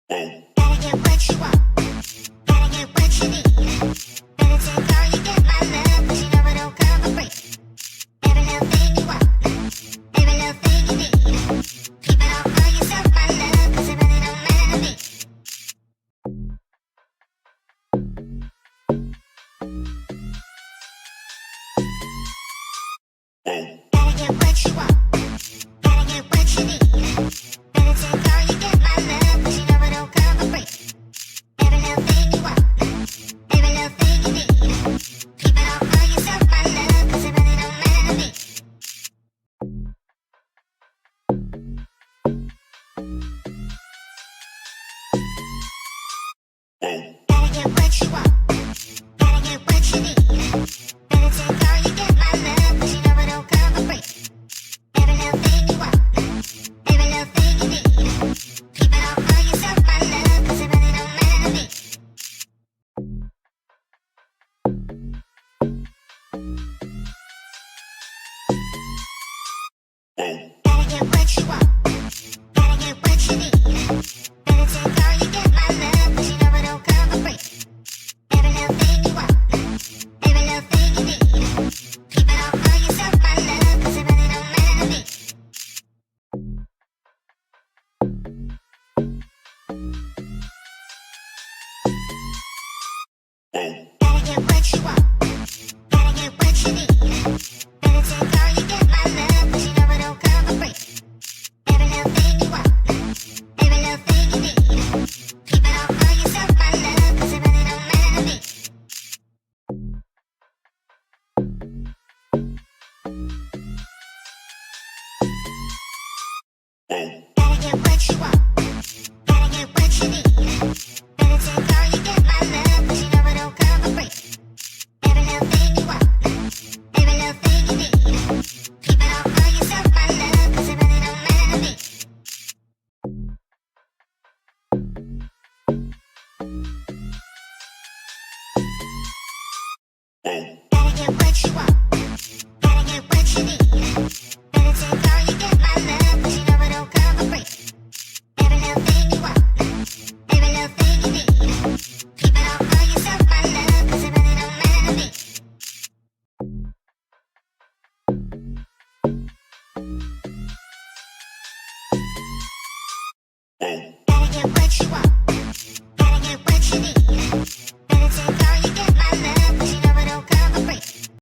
Gotta get what you want, gotta get what you need. Better take all you get, my love, 'cause you know it don't come for free. Every little thing you want, every little thing you need. Keep it all for yourself, my love, 'cause it really don't matter to me. Gotta get what you want, gotta get what you need. Better take all you get, my love, 'cause you know it don't come for free. Every little thing you want, every little thing you need. Keep it all for yourself, my love, 'cause it really don't matter to me.